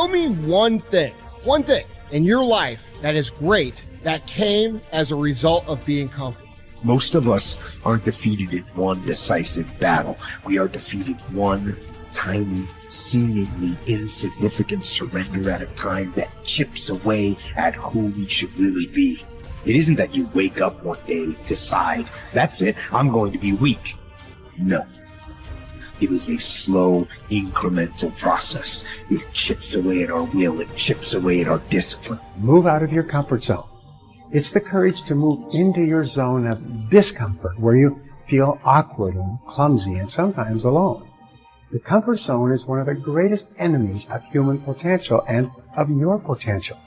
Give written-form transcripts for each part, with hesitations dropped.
Tell me one thing in your life that is great that came as a result of being comfortable. Most of us aren't defeated in one decisive battle. We are defeated one tiny, seemingly insignificant surrender at a time that chips away at who we should really be. It isn't that you wake up one day, decide, that's it, I'm going to be weak. No. It was a slow, incremental process. It chips away at our will. It chips away at our discipline. Move out of your comfort zone. It's the courage to move into your zone of discomfort, where you feel awkward and clumsy and sometimes alone. The comfort zone is one of the greatest enemies of human potential and of your potential.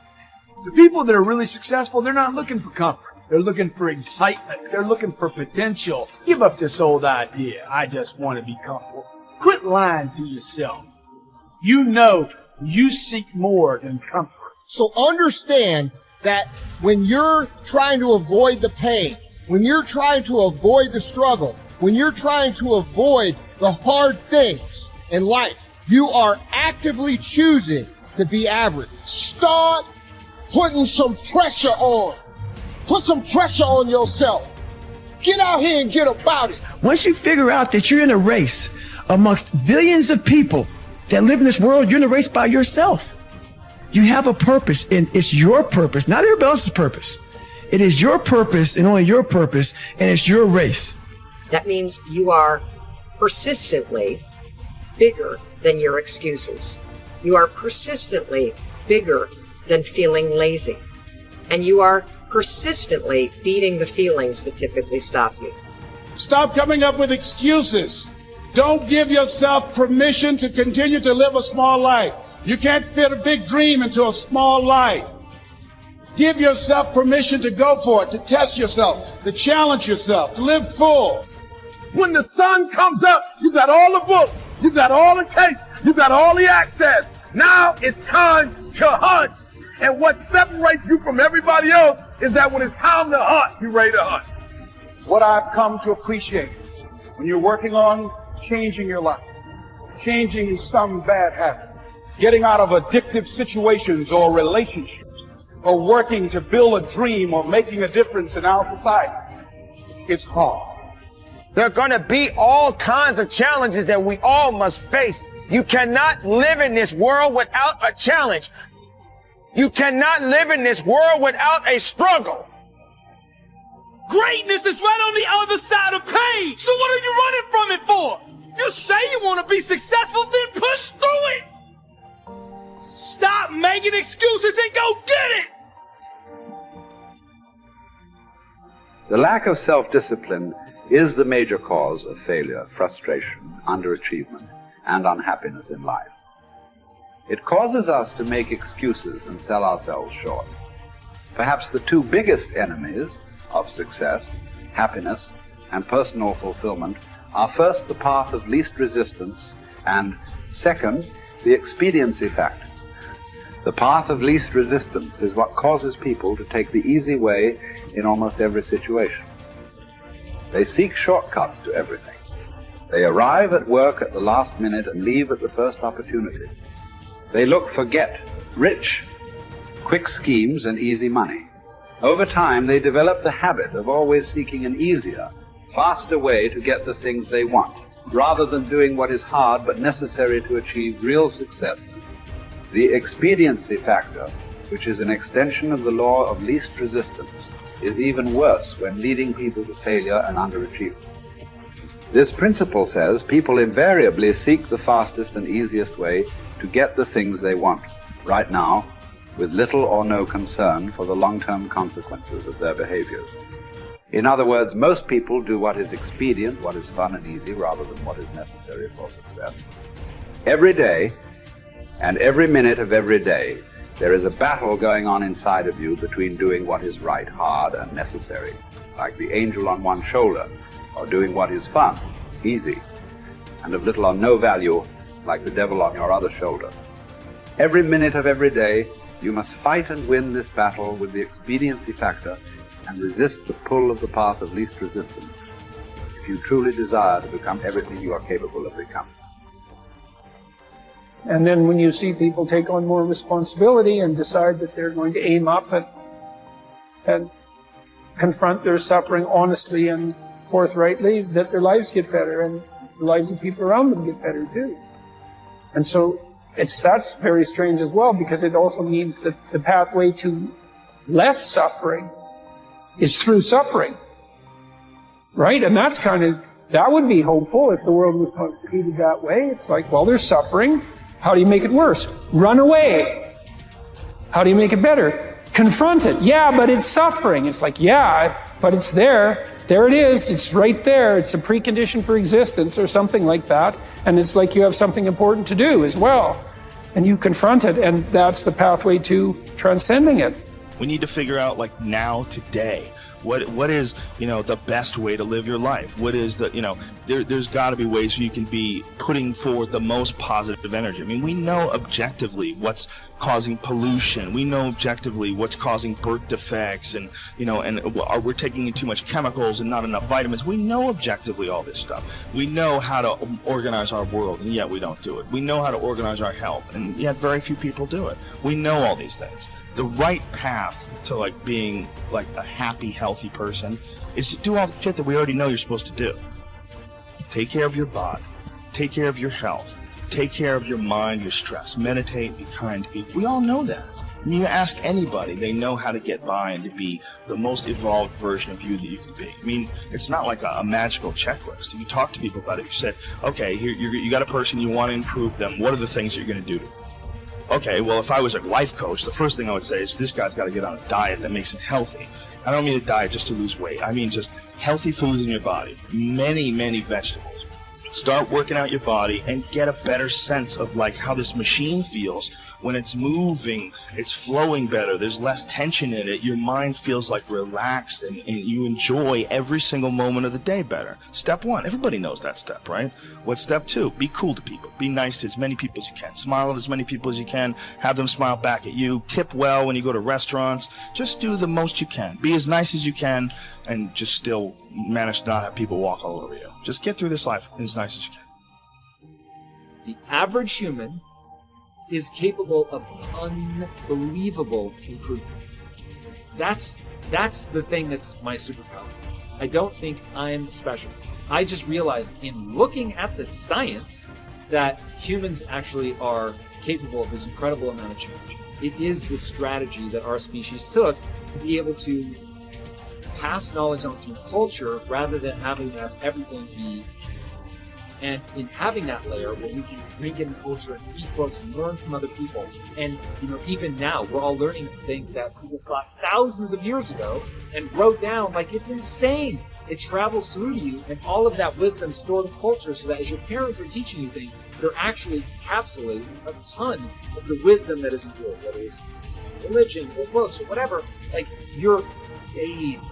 The people that are really successful, they're not looking for comfort. They're looking for excitement. They're looking for potential. Give up this old idea, I just want to be comfortable. Quit lying to yourself. You know you seek more than comfort. So understand that when you're trying to avoid the pain, when you're trying to avoid the struggle, when you're trying to avoid the hard things in life, you are actively choosing to be average. Start putting some pressure on. Put some pressure on yourself. Get out here and get about it. Once you figure out that you're in a race amongst billions of people that live in this world, you're in a race by yourself. You have a purpose, and it's your purpose, not everybody else's purpose. It is your purpose and only your purpose, and it's your race. That means you are persistently bigger than your excuses. You are persistently bigger than feeling lazy. And you are persistently beating the feelings that typically stop you. Stop coming up with excuses. Don't give yourself permission to continue to live a small life. You can't fit a big dream into a small life. Give yourself permission to go for it, to test yourself, to challenge yourself, to live full. When the sun comes up, you got all the books, you got all the tapes, you got all the access. Now it's time to hunt. And what separates you from everybody else is that when it's time to hunt, you're ready to hunt. What I've come to appreciate when you're working on changing your life, changing some bad habit, getting out of addictive situations or relationships, or working to build a dream or making a difference in our society, it's hard. There are going to be all kinds of challenges that we all must face. You cannot live in this world without a challenge. You cannot live in this world without a struggle. Greatness is right on the other side of pain. So what are you running from it for? You say you want to be successful, then push through it. Stop making excuses and go get it. The lack of self-discipline is the major cause of failure, frustration, underachievement, and unhappiness in life. It causes us to make excuses and sell ourselves short. Perhaps the two biggest enemies of success, happiness, and personal fulfillment are first the path of least resistance and second, the expediency factor. The path of least resistance is what causes people to take the easy way in almost every situation. They seek shortcuts to everything. They arrive at work at the last minute and leave at the first opportunity. They look for get-rich, quick schemes and easy money. Over time, they develop the habit of always seeking an easier, faster way to get the things they want, rather than doing what is hard but necessary to achieve real success. The expediency factor, which is an extension of the law of least resistance, is even worse when leading people to failure and underachievement. This principle says people invariably seek the fastest and easiest way to get the things they want, right now, with little or no concern for the long-term consequences of their behaviors. In other words, most people do what is expedient, what is fun and easy, rather than what is necessary for success. Every day, and every minute of every day, there is a battle going on inside of you between doing what is right, hard, and necessary, like the angel on one shoulder, or doing what is fun, easy, and of little or no value, like the devil on your other shoulder. Every minute of every day, you must fight and win this battle with the expediency factor and resist the pull of the path of least resistance, if you truly desire to become everything you are capable of becoming. And then when you see people take on more responsibility and decide that they're going to aim up and confront their suffering honestly and forthrightly, that their lives get better and the lives of people around them get better too. And so that's very strange as well, because it also means that the pathway to less suffering is through suffering. Right? And that would be hopeful if the world was constituted that way. It's like, well, there's suffering. How do you make it worse? Run away. How do you make it better? Confront it. Yeah, but it's suffering. It's like, yeah, but it's there. There it is. It's right there. It's a precondition for existence or something like that. And it's like you have something important to do as well. And you confront it, and that's the pathway to transcending it. We need to figure out, like, now, today, what is, the best way to live your life? What is the, there's got to be ways you can be putting forward the most positive energy. I mean, we know objectively what's causing pollution. We know objectively what's causing birth defects, and we're taking in too much chemicals and not enough vitamins. We know objectively all this stuff. We know how to organize our world, and yet we don't do it. We know how to organize our health, and yet very few people do it. We know all these things. The right path to, like, being, like, a happy, healthy person is to do all the shit that we already know you're supposed to do. Take care of your body. Take care of your health. Take care of your mind, your stress. Meditate, be kind to people. We all know that. I mean, you ask anybody, they know how to get by and to be the most evolved version of you that you can be. I mean, it's not like a magical checklist. If you talk to people about it, you said, okay, here you got a person, you want to improve them. What are the things that you're going to do to them? Okay, well, if I was a life coach, the first thing I would say is this guy's got to get on a diet that makes him healthy. I don't mean a diet just to lose weight. I mean just healthy foods in your body. Many, many vegetables. Start working out your body and get a better sense of, like, how this machine feels when it's moving. It's flowing better. There's less tension in it. Your mind feels, like, relaxed, and you enjoy every single moment of the day better. Step 1, everybody knows that step, right? What's step 2? Be cool to people. Be nice to as many people as you can. Smile at as many people as you can. Have them smile back at you. Tip well when you go to restaurants. Just do the most you can. Be as nice as you can, and just still manage to not have people walk all over you. Just get through this life as nice as you can. The average human is capable of unbelievable improvement. That's the thing that's my superpower. I don't think I'm special. I just realized in looking at the science that humans actually are capable of this incredible amount of change. It is the strategy that our species took to be able to pass knowledge on to a culture rather than having to have everything be instance. And in having that layer where we can drink in the culture and read books and learn from other people, and even now we're all learning things that people thought thousands of years ago and wrote down. Like, it's insane. It travels through you, and all of that wisdom stored in culture, so that as your parents are teaching you things, they're actually encapsulating a ton of the wisdom that is in you, whether it's religion or books or whatever. Like, you're bathed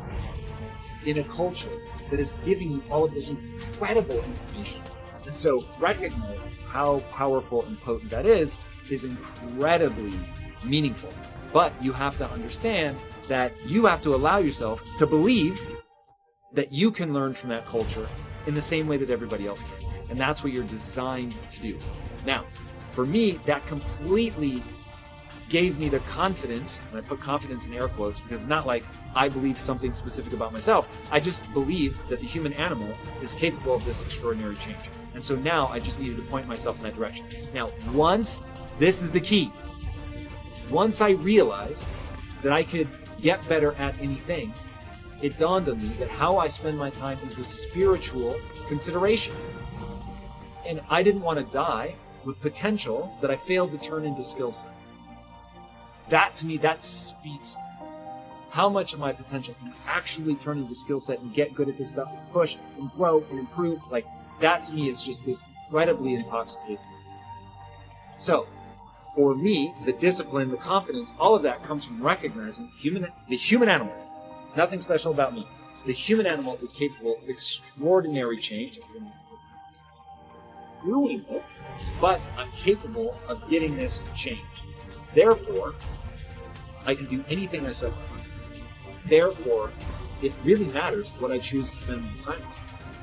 in a culture that is giving you all of this incredible information. And so recognizing how powerful and potent that is incredibly meaningful. But you have to understand that you have to allow yourself to believe that you can learn from that culture in the same way that everybody else can. And that's what you're designed to do. Now, for me, that completely gave me the confidence, and I put confidence in air quotes because it's not like I believe something specific about myself. I just believed that the human animal is capable of this extraordinary change. And so now I just needed to point myself in that direction. Now, this is the key. Once I realized that I could get better at anything, it dawned on me that how I spend my time is a spiritual consideration. And I didn't want to die with potential that I failed to turn into skill set. That, to me, that speaks to how much of my potential can actually turn into skill set and get good at this stuff and push and grow and improve. Like, that to me is just this incredibly intoxicating. So, for me, the discipline, the confidence, all of that comes from recognizing the human animal. Nothing special about me. The human animal is capable of extraordinary change. Doing it, but I'm capable of getting this change. Therefore, I can do anything I set my mind to. Therefore, it really matters what I choose to spend my time on.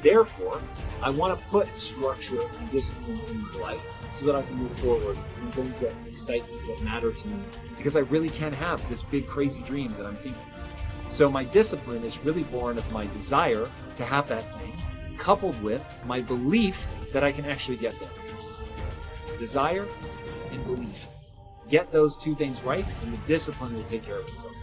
Therefore, I want to put structure and discipline in my life so that I can move forward in things that excite me, that matter to me, because I really can't have this big crazy dream that I'm thinking. So my discipline is really born of my desire to have that thing, coupled with my belief that I can actually get there. Desire and belief. Get those two things right, and the discipline will take care of itself.